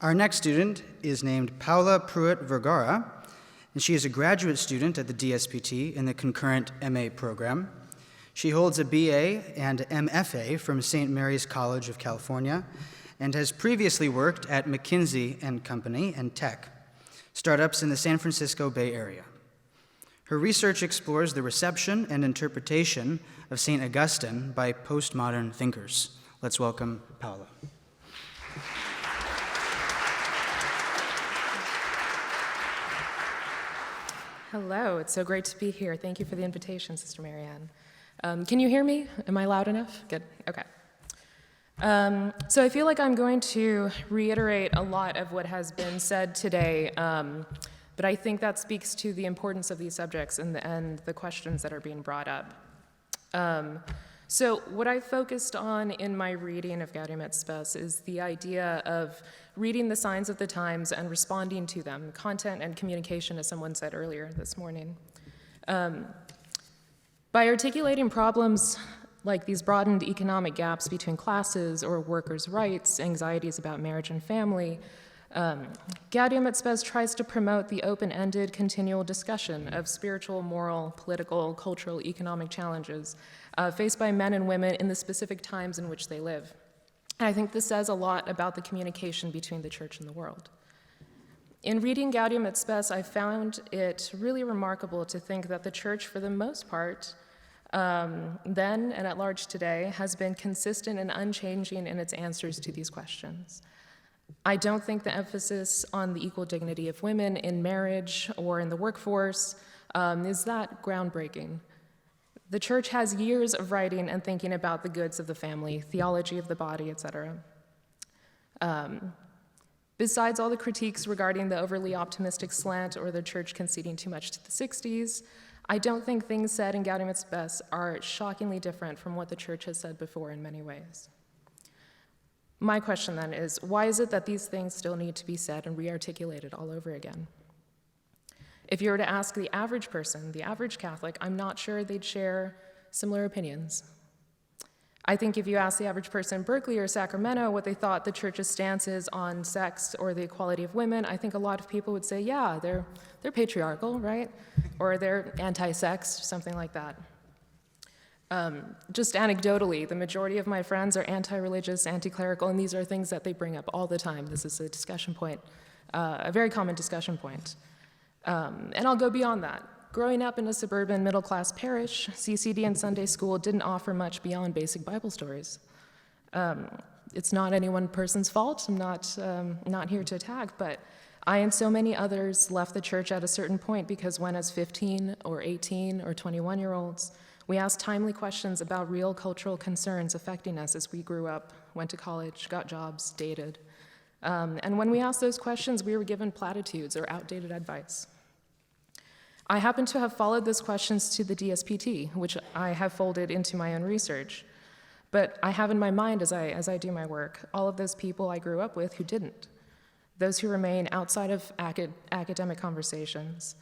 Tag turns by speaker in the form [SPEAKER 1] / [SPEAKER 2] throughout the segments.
[SPEAKER 1] Our next student is named Paola Pruett-Vergara, and she is a graduate student at the DSPT in the concurrent MA program. She holds a BA and MFA from St. Mary's College of California and has previously worked at McKinsey & Company and Tech, startups in the San Francisco Bay Area. Her research explores the reception and interpretation of St. Augustine by postmodern thinkers. Let's welcome Paola.
[SPEAKER 2] Hello, it's so great to be here. Thank you for the invitation, Sister Marianne. Can you hear me? Am I loud enough? Good, okay. So I feel like I'm going to reiterate a lot of what has been said today, but I think that speaks to the importance of these subjects and the questions that are being brought up. So what I focused on in my reading of Gaudium et Spes is the idea of reading the signs of the times and responding to them, content and communication, as someone said earlier this morning. By articulating problems like these broadened economic gaps between classes or workers' rights, anxieties about marriage and family, Gaudium et Spes tries to promote the open-ended, continual discussion of spiritual, moral, political, cultural, economic challenges faced by men and women in the specific times in which they live. And I think this says a lot about the communication between the church and the world. In reading Gaudium et Spes, I found it really remarkable to think that the church, for the most part, then and at large today, has been consistent and unchanging in its answers to these questions. I don't think the emphasis on the equal dignity of women in marriage or in the workforce is that groundbreaking. The church has years of writing and thinking about the goods of the family, theology of the body, etc. Besides all the critiques regarding the overly optimistic slant or the church conceding too much to the 60s, I don't think things said in Gaudium et Spes are shockingly different from what the church has said before in many ways. My question then is, why is it that these things still need to be said and re-articulated all over again? If you were to ask the average person, the average Catholic, I'm not sure they'd share similar opinions. I think if you ask the average person in Berkeley or Sacramento what they thought the church's stance is on sex or the equality of women, I think a lot of people would say, yeah, they're patriarchal, right? Or they're anti-sex, something like that. Just anecdotally, the majority of my friends are anti-religious, anti-clerical, and these are things that they bring up all the time. This is a discussion point, a very common discussion point. And I'll go beyond that. Growing up in a suburban middle-class parish, CCD and Sunday school didn't offer much beyond basic Bible stories. It's not any one person's fault. I'm not here to attack, but I and so many others left the church at a certain point because when as 15 or 18 or 21-year-olds, we asked timely questions about real cultural concerns affecting us as we grew up, went to college, got jobs, dated. And when we asked those questions, we were given platitudes or outdated advice. I happen to have followed those questions to the DSPT, which I have folded into my own research. But I have in my mind, as I do my work, all of those people I grew up with who didn't. Those who remain outside of academic conversations,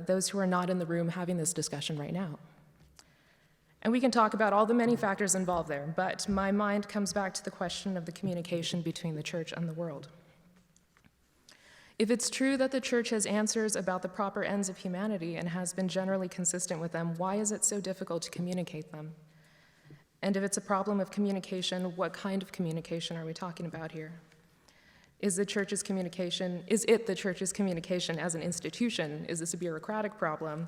[SPEAKER 2] those who are not in the room having this discussion right now. And we can talk about all the many factors involved there, but my mind comes back to the question of the communication between the church and the world. If it's true that the church has answers about the proper ends of humanity and has been generally consistent with them, why is it so difficult to communicate them? And if it's a problem of communication, what kind of communication are we talking about here? Is it the church's communication as an institution? Is this a bureaucratic problem?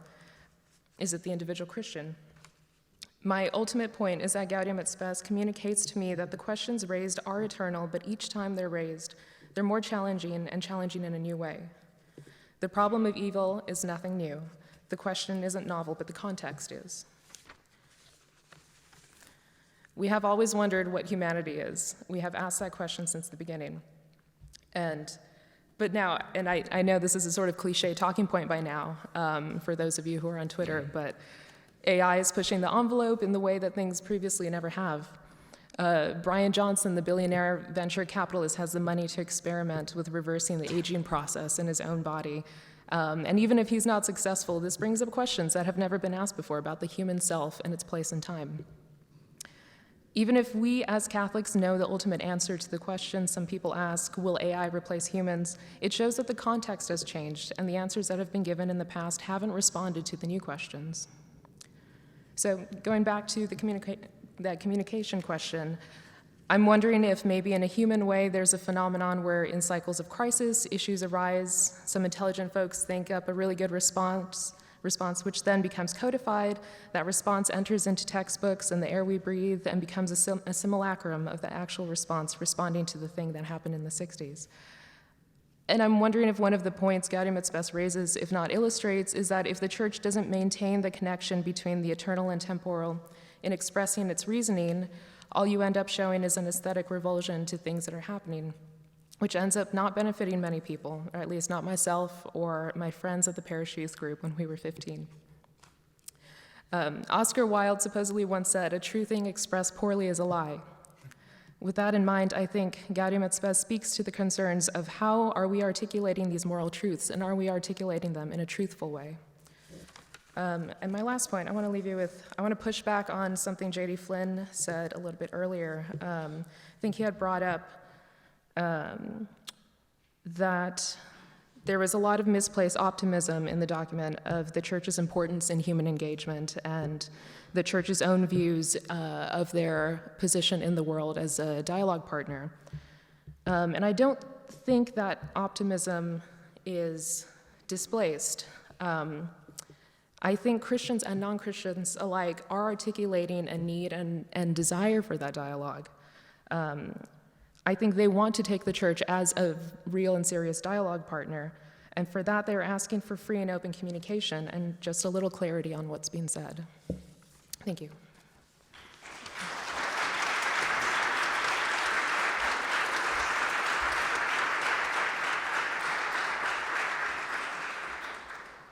[SPEAKER 2] Is it the individual Christian? My ultimate point is that Gaudium et Spes communicates to me that the questions raised are eternal, but each time they're raised, they're more challenging and challenging in a new way. The problem of evil is nothing new. The question isn't novel, but the context is. We have always wondered what humanity is. We have asked that question since the beginning. But now, and I know this is a sort of cliche talking point by now for those of you who are on Twitter, but AI is pushing the envelope in the way that things previously never have. Brian Johnson, the billionaire venture capitalist, has the money to experiment with reversing the aging process in his own body. And even if he's not successful, this brings up questions that have never been asked before about the human self and its place in time. Even if we as Catholics know the ultimate answer to the question some people ask, will AI replace humans, it shows that the context has changed and the answers that have been given in the past haven't responded to the new questions. So going back to that communication question, I'm wondering if maybe in a human way there's a phenomenon where in cycles of crisis, issues arise, some intelligent folks think up a really good response which then becomes codified. That response enters into textbooks and the air we breathe and becomes a simulacrum of the actual response responding to the thing that happened in the 60s. And I'm wondering if one of the points Gaudium et Spes raises, if not illustrates, is that if the church doesn't maintain the connection between the eternal and temporal in expressing its reasoning, all you end up showing is an aesthetic revulsion to things that are happening, which ends up not benefiting many people, or at least not myself or my friends at the parish youth group when we were 15. Oscar Wilde supposedly once said, "A true thing expressed poorly is a lie." With that in mind, I think Gaudium et Spes speaks to the concerns of how are we articulating these moral truths, and are we articulating them in a truthful way? And my last point, I want to leave you with, I want to push back on something J.D. Flynn said a little bit earlier. I think he had brought up that there was a lot of misplaced optimism in the document of the church's importance in human engagement and the church's own views of their position in the world as a dialogue partner. And I don't think that optimism is displaced. I think Christians and non-Christians alike are articulating a need and desire for that dialogue. I think they want to take the church as a real and serious dialogue partner, and for that they're asking for free and open communication and just a little clarity on what's being said. Thank you.